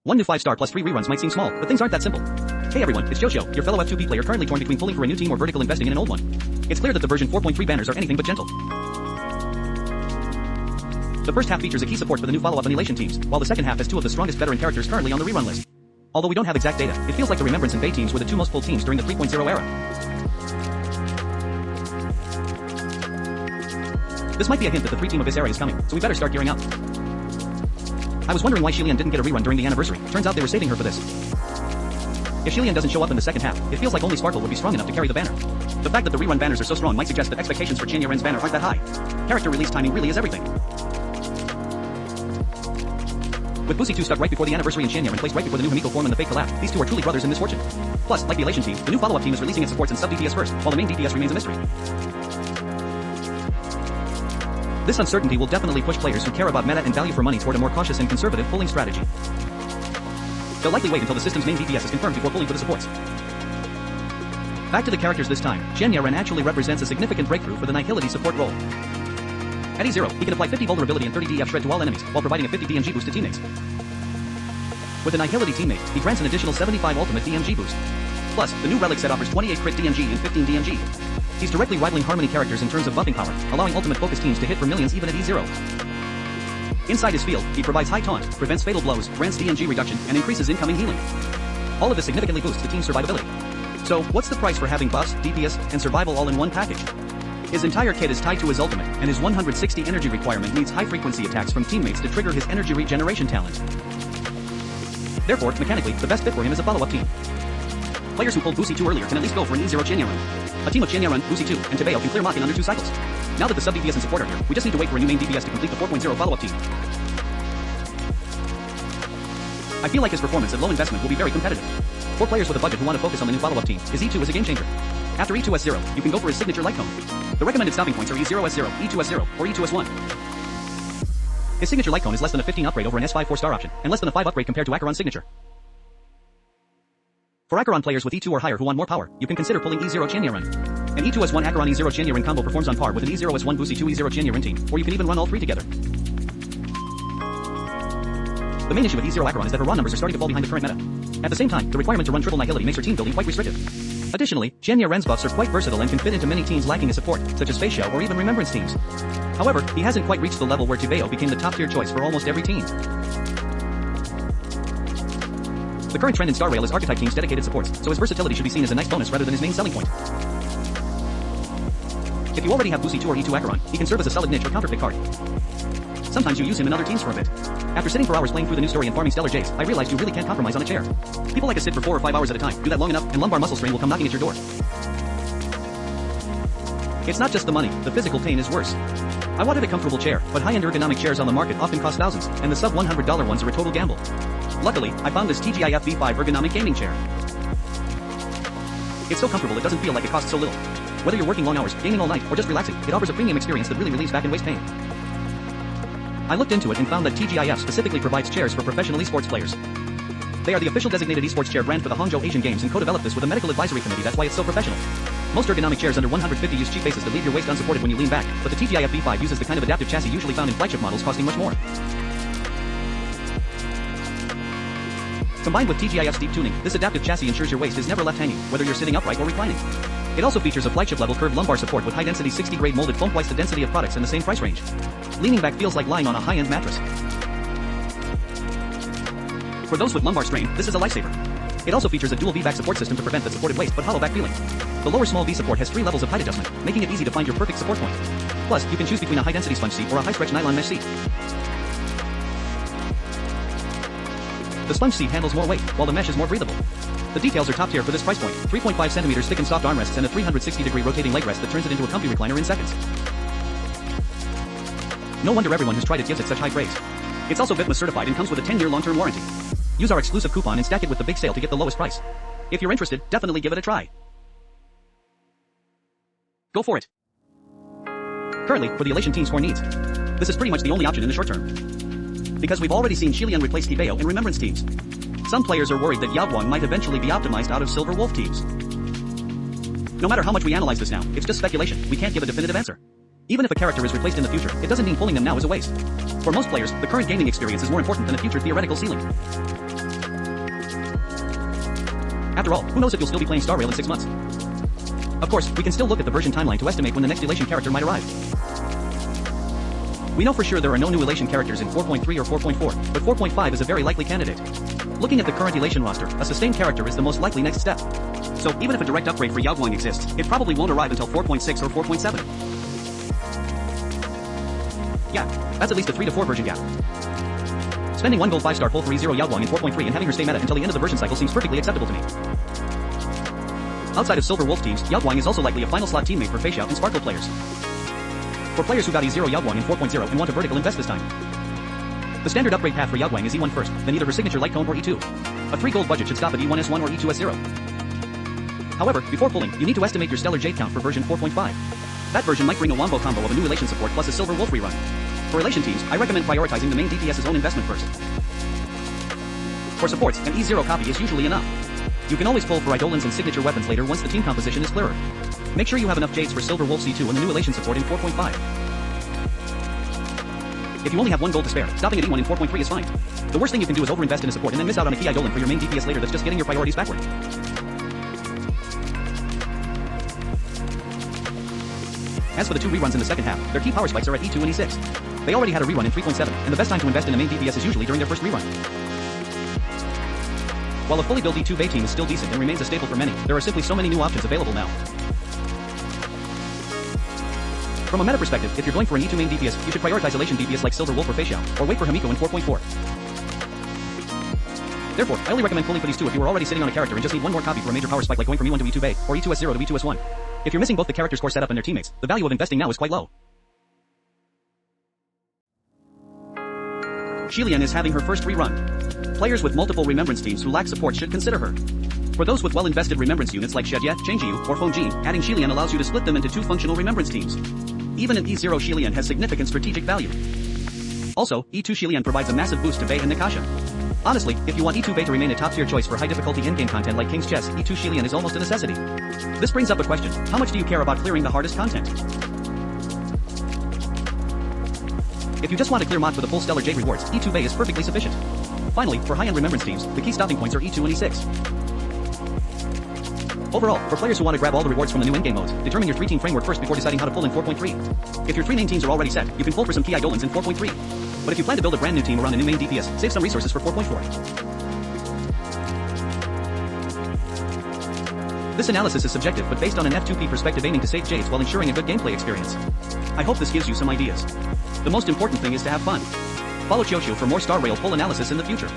1 new 5-star plus 3 reruns might seem small, but things aren't that simple. Hey everyone, it's Jojo, your fellow F2P player currently torn between pulling for a new team or vertical investing in an old one. It's clear that the version 4.3 banners are anything but gentle. The first half features a key support for the new follow-up Annihilation teams, while the second half has two of the strongest veteran characters currently on the rerun list. Although we don't have exact data, it feels like the Remembrance and Bay teams were the two most pulled teams during the 3.0 era. This might be a hint that the 3 team of this era is coming, so we better start gearing up. I was wondering why Shilian didn't get a rerun during the anniversary. Turns out they were saving her for this. If Shilian doesn't show up in the second half, it feels like only Sparkle would be strong enough to carry the banner. The fact that the rerun banners are so strong might suggest that expectations for Chanyaren's banner aren't that high. Character release timing really is everything. With Busi 2 stuck right before the anniversary and Chanyaren placed right before the new Himiko form and the fake collab, these two are truly brothers in misfortune. Plus, like the Elation team, the new follow-up team is releasing its supports and sub-DPS first, while the main DPS remains a mystery. This uncertainty will definitely push players who care about meta and value for money toward a more cautious and conservative pulling strategy. They'll likely wait until the system's main DPS is confirmed before pulling for the supports. Back to the characters this time, Chanyaren actually represents a significant breakthrough for the Nihility support role. At E0, he can apply 50 vulnerability and 30 DF shred to all enemies, while providing a 50 DMG boost to teammates. With a Nihility teammate, he grants an additional 75 ultimate DMG boost. Plus, the new relic set offers 28 crit DMG and 15 DMG. He's directly rivaling Harmony characters in terms of buffing power, allowing ultimate focus teams to hit for millions even at E0. Inside his field, he provides high taunt, prevents fatal blows, grants DMG reduction, and increases incoming healing. All of this significantly boosts the team's survivability. So, what's the price for having buffs, DPS, and survival all in one package? His entire kit is tied to his ultimate, and his 160 energy requirement needs high-frequency attacks from teammates to trigger his energy regeneration talent. Therefore, mechanically, the best fit for him is a follow-up team. Players who pulled Busi 2 earlier can at least go for an E0 Chanyaren. A team of Chanyaren, Busi 2, and Tebeo can clear Mach in under 2 cycles. Now that the sub-DPS and support are here, we just need to wait for a new main DPS to complete the 4.0 follow-up team. I feel like his performance at low investment will be very competitive. For players with a budget who want to focus on the new follow-up team, his E2 is a game changer. After E2S0, you can go for his signature light cone. The recommended stopping points are E0S0, E2S0, or E2S1. His signature light cone is less than a 15 upgrade over an S5 4-star option, and less than a 5 upgrade compared to Acheron's signature. For Acheron players with E2 or higher who want more power, you can consider pulling E0 Chanyaren. An E2S1 Acheron E0 Chanyaren combo performs on par with an E0S1 Busi 2 E0 Chanyaren team, or you can even run all 3 together. The main issue with E0 Acheron is that her raw numbers are starting to fall behind the current meta. At the same time, the requirement to run triple Nihility makes her team building quite restrictive. Additionally, Chanyaren's buffs are quite versatile and can fit into many teams lacking a support, such as Phainon or even Remembrance teams. However, he hasn't quite reached the level where Tebeo became the top-tier choice for almost every team. The current trend in Star Rail is archetype teams dedicated supports, so his versatility should be seen as a nice bonus rather than his main selling point. If you already have Busi 2 or E2 Acheron, he can serve as a solid niche or counterpick card. Sometimes you use him in other teams for a bit. After sitting for hours playing through the new story and farming Stellar Jays, I realized you really can't compromise on a chair. People like to sit for 4 or 5 hours at a time, do that long enough, and lumbar muscle strain will come knocking at your door. It's not just the money, the physical pain is worse. I wanted a comfortable chair, but high-end ergonomic chairs on the market often cost thousands, and the sub-$100 ones are a total gamble. Luckily, I found this TGIF V5 ergonomic gaming chair. It's so comfortable it doesn't feel like it costs so little. Whether you're working long hours, gaming all night, or just relaxing, it offers a premium experience that really relieves back and waist pain. I looked into it and found that TGIF specifically provides chairs for professional esports players. They are the official designated esports chair brand for the Hangzhou Asian Games and co-developed this with a medical advisory committee. That's why it's so professional. Most ergonomic chairs under 150 use cheap bases that leave your waist unsupported when you lean back, but the TGIF V5 uses the kind of adaptive chassis usually found in flagship models costing much more. Combined with TGIF's deep tuning, this adaptive chassis ensures your waist is never left hanging, whether you're sitting upright or reclining. It also features a flagship-level curved lumbar support with high-density 60-grade molded foam, twice the density of products in the same price range. Leaning back feels like lying on a high-end mattress. For those with lumbar strain, this is a lifesaver. It also features a dual V-back support system to prevent that supported waist but hollow back feeling. The lower small V support has 3 levels of height adjustment, making it easy to find your perfect support point. Plus, you can choose between a high-density sponge seat or a high-stretch nylon mesh seat. The sponge seat handles more weight, while the mesh is more breathable. The details are top tier for this price point, 3.5 centimeters thick and soft armrests and a 360-degree rotating leg rest that turns it into a comfy recliner in seconds. No wonder everyone who's tried it gives it such high praise. It's also BIPMA certified and comes with a 10-year long-term warranty. Use our exclusive coupon and stack it with the big sale to get the lowest price. If you're interested, definitely give it a try. Go for it. Currently, for the Elation team's core needs, this is pretty much the only option in the short term. Because we've already seen Shilian replace Tebeo in Remembrance teams. Some players are worried that Yao Guang might eventually be optimized out of Silver Wolf teams. No matter how much we analyze this now, it's just speculation, we can't give a definitive answer. Even if a character is replaced in the future, it doesn't mean pulling them now is a waste. For most players, the current gaming experience is more important than a future theoretical ceiling. After all, who knows if you'll still be playing Star Rail in 6 months. Of course, we can still look at the version timeline to estimate when the next Elation character might arrive. We know for sure there are no new Elation characters in 4.3 or 4.4, but 4.5 is a very likely candidate. Looking at the current Elation roster, a sustained character is the most likely next step. So, even if a direct upgrade for Yao Guang exists, it probably won't arrive until 4.6 or 4.7. Yeah, that's at least a 3 to 4 version gap. Spending 1 gold 5-star pull for E0 Yao Guang in 4.3 and having her stay meta until the end of the version cycle seems perfectly acceptable to me. Outside of Silver Wolf teams, Yao Guang is also likely a final slot teammate for Phainon and Sparkle players. For players who got E0 Yao Guang in 4.0 and want a vertical invest this time. The standard upgrade path for Yao Guang is E1 first, then either her signature light cone or E2. A 3 gold budget should stop at E1S1 or E2S0. However, before pulling, you need to estimate your stellar Jade count for version 4.5. That version might bring a wombo combo of a new Elation support plus a Silver Wolf rerun. For Elation teams, I recommend prioritizing the main DPS's own investment first. For supports, an E0 copy is usually enough. You can always pull for Eidolons and signature weapons later once the team composition is clearer. Make sure you have enough Jades for Silver Wolf C2 and the new Elation support in 4.5. If you only have 1 gold to spare, stopping at E1 in 4.3 is fine. The worst thing you can do is overinvest in a support and then miss out on a key Eidolon for your main DPS later that's just getting your priorities backward. As for the 2 reruns in the second half, their key power spikes are at E2 and E6. They already had a rerun in 3.7, and the best time to invest in a main DPS is usually during their first rerun. While a fully built E2 Bay team is still decent and remains a staple for many, there are simply so many new options available now. From a meta perspective, if you're going for an E2 main DPS, you should prioritize Elation DPS like Silver Wolf or Phainon, or wait for Hamiko in 4.4. Therefore, I only recommend pulling for these 2 if you are already sitting on a character and just need 1 more copy for a major power spike like going from E1 to E2 Bay, or E2S0 to E2S1. If you're missing both the character's core setup and their teammates, the value of investing now is quite low. Xilian is having her first rerun. Players with multiple remembrance teams who lack support should consider her. For those with well-invested remembrance units like Shedye, Chengjiu, or Fongjin, adding Xilian allows you to split them into 2 functional remembrance teams. Even an E0 Xilian has significant strategic value. Also, E2 Xilian provides a massive boost to Bei and Nakasha. Honestly, if you want E2 Bei to remain a top-tier choice for high-difficulty in-game content like King's Chess, E2 Xilian is almost a necessity. This brings up a question: how much do you care about clearing the hardest content? If you just want to clear mods with a full stellar Jade rewards, E2 Bei is perfectly sufficient. Finally, for high-end remembrance teams, the key stopping points are E2 and E6. Overall, for players who want to grab all the rewards from the new in-game modes, determine your 3-team framework first before deciding how to pull in 4.3. If your 3 main teams are already set, you can pull for some key Eidolons in 4.3. But if you plan to build a brand new team around a new main DPS, save some resources for 4.4. This analysis is subjective but based on an F2P perspective aiming to save Jades while ensuring a good gameplay experience. I hope this gives you some ideas. The most important thing is to have fun. Follow Chocho for more Star Rail pull analysis in the future.